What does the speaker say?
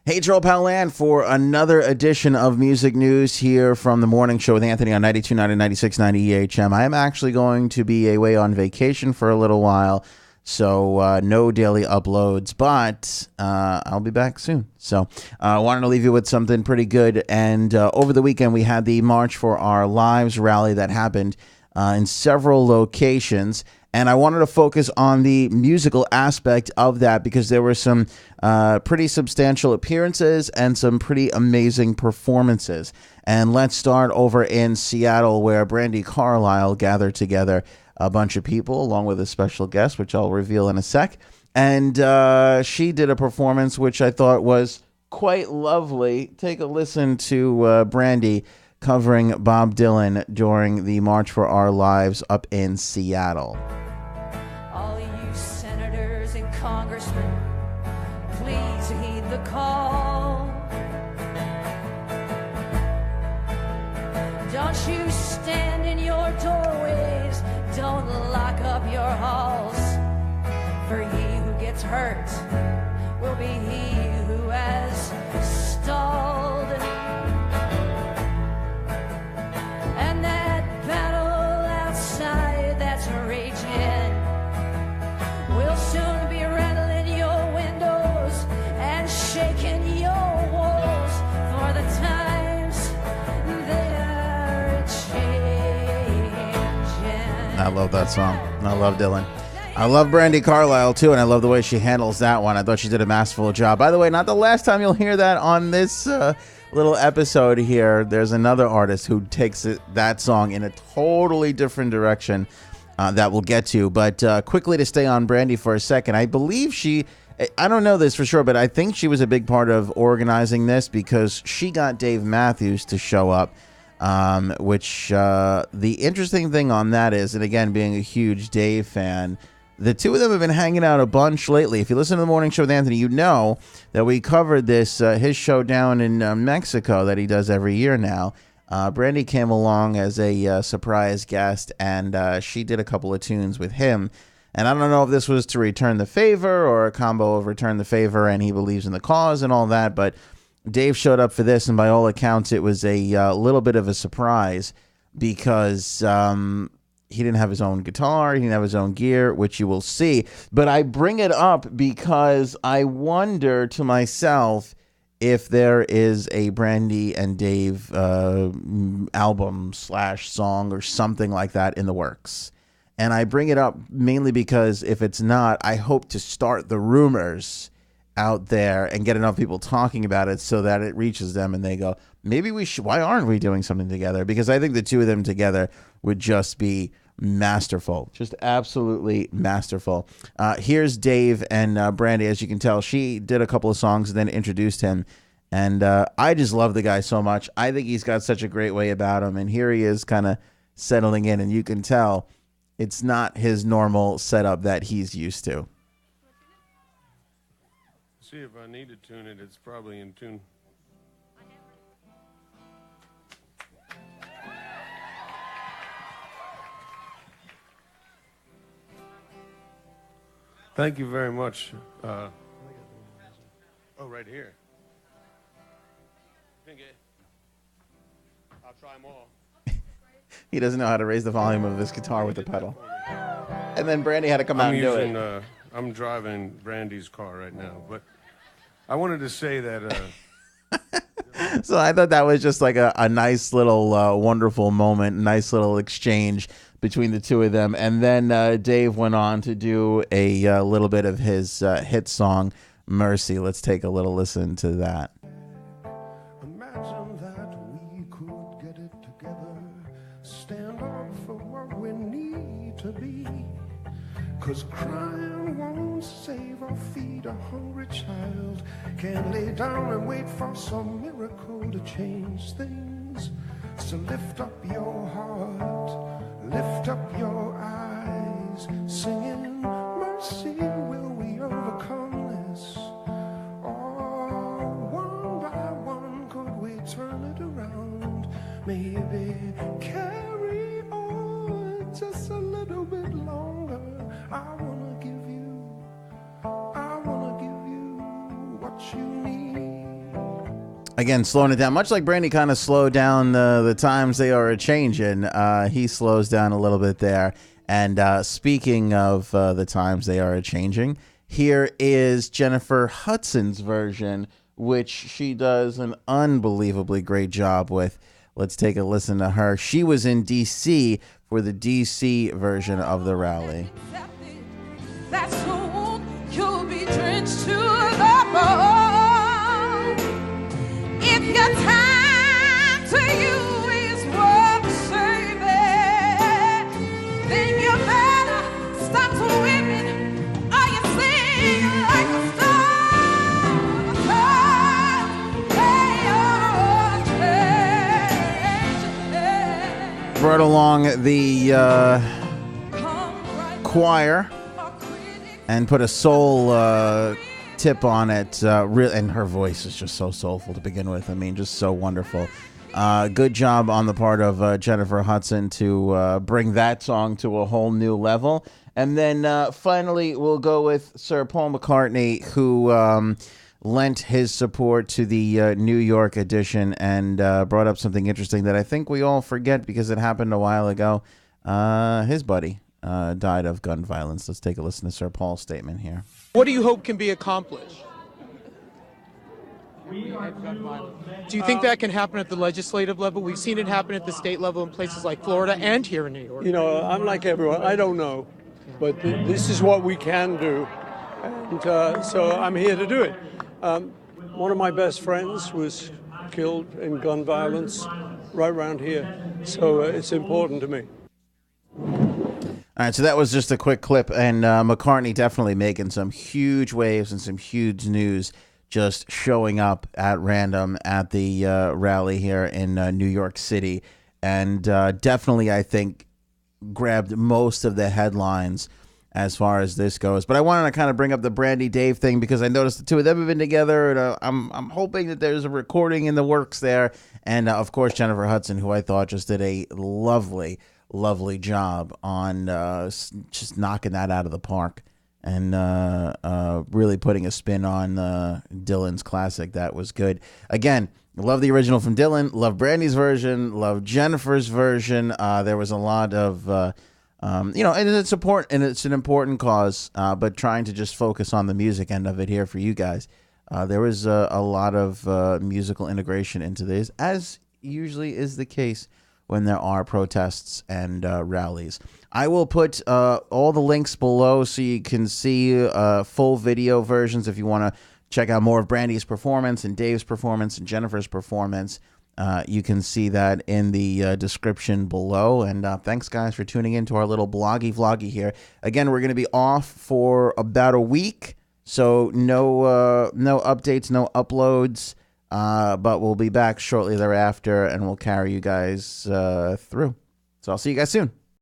Hey, Joel Palan for another edition of Music News here from the morning show with Anthony on 92.9 and 96.9 EHM. I am actually going to be away on vacation for a little while, so no daily uploads, but I'll be back soon. So I wanted to leave you with something pretty good. And over the weekend, we had the March for Our Lives rally that happened in several locations. And I wanted to focus on the musical aspect of that because there were some pretty substantial appearances and some pretty amazing performances. And let's start over in Seattle, where Brandi Carlile gathered together a bunch of people along with a special guest, which I'll reveal in a sec. And she did a performance which I thought was quite lovely. Take a listen to Brandi covering Bob Dylan during the March for Our Lives up in Seattle. All you senators and congressmen, please heed the call. Don't you stand in your doorways, don't lock up your halls. For he who gets hurt will be he who has stalled. And that battle outside that's raging will soon be rattling your windows and shaking your walls, for the times they're changing. I love that song. I love Dylan. I love Brandi Carlile too, and I love the way she handles that one. I thought she did a masterful job. By the way, not the last time you'll hear that on this little episode here. There's another artist who takes that song in a totally different direction that we'll get to. But quickly to stay on Brandi for a second, I believe I don't know this for sure, but I think she was a big part of organizing this because she got Dave Mathews to show up, which the interesting thing on that is, and again, being a huge Dave fan, the two of them have been hanging out a bunch lately. If you listen to the morning show with Anthony, you know that we covered this, his show down in Mexico that he does every year now. Brandi came along as a surprise guest, and she did a couple of tunes with him. And I don't know if this was to return the favor or a combo of return the favor and he believes in the cause and all that, but Dave showed up for this, and by all accounts, it was a little bit of a surprise because he didn't have his own guitar, he didn't have his own gear, which you will see. But I bring it up because I wonder to myself if there is a Brandi and Dave album / song or something like that in the works. And I bring it up mainly because if it's not, I hope to start the rumors out there and get enough people talking about it so that it reaches them and they go, maybe we should, why aren't we doing something together? Because I think the two of them together would just be masterful, just absolutely masterful. Here's Dave and Brandi. As you can tell, she did a couple of songs and then introduced him. And I just love the guy so much. I think he's got such a great way about him. And here he is kind of settling in, and you can tell it's not his normal setup that he's used to. See, if I need to tune it, it's probably in tune. Thank you very much. Oh, right here. I'll try more. He doesn't know how to raise the volume of his guitar with the pedal. And then Brandi had to come out and do it. I'm driving Brandi's car right now, but I wanted to say that... So I thought that was just like a nice little wonderful moment, nice little exchange between the two of them. And then Dave went on to do a little bit of his hit song, Mercy. Let's take a little listen to that. Imagine that we could get it together, stand up for what we need to be, 'cause crying won't save or feed a hungry child, can't lay down and wait for some miracle to change things. So lift up your heart, lift up your eyes, singing mercy, will we overcome this? Or one by one could we turn it around? Maybe carry on just a little bit longer. I wanna give you what you need. Again, slowing it down, much like Brandy kind of slowed down the times they are a-changing. He slows down a little bit there. And speaking of the times they are a-changing, here is Jennifer Hudson's version, which she does an unbelievably great job with. Let's take a listen to her. She was in D.C. for the D.C. version of the rally. That soon you'll be drenched to the bone. If your time to you is worth saving, then you better stop swimming or you sing like a star. Brought along the choir and put a soul tip on it. And her voice is just so soulful to begin with. I mean, just so wonderful. Good job on the part of Jennifer Hudson to bring that song to a whole new level. And then finally, we'll go with Sir Paul McCartney, who lent his support to the New York edition and brought up something interesting that I think we all forget because it happened a while ago. His buddy died of gun violence. Let's take a listen to Sir Paul's statement here. What do you hope can be accomplished? Do you think that can happen at the legislative level? We've seen it happen at the state level in places like Florida and here in New York. You know, I'm like everyone. I don't know. But this is what we can do. And so I'm here to do it. One of my best friends was killed in gun violence right around here. So it's important to me. All right, so that was just a quick clip, and McCartney definitely making some huge waves and some huge news, just showing up at random at the rally here in New York City, and definitely, I think, grabbed most of the headlines as far as this goes. But I wanted to kind of bring up the Brandy Dave thing because I noticed the two of them have been together, and I'm hoping that there's a recording in the works there, and of course Jennifer Hudson, who I thought just did a lovely job on just knocking that out of the park and really putting a spin on Dylan's classic. That was good. Again, love the original from Dylan, love Brandy's version, love Jennifer's version. There was a lot of, and it's an important cause, but trying to just focus on the music end of it here for you guys. There was a lot of musical integration into this, as usually is the case when there are protests and rallies. I will put all the links below so you can see full video versions if you want to check out more of Brandy's performance and Dave's performance and Jennifer's performance. You can see that in the description below. And thanks, guys, for tuning in to our little vloggy here. Again, we're going to be off for about a week, so no updates, no uploads. But we'll be back shortly thereafter, and we'll carry you guys through. So I'll see you guys soon.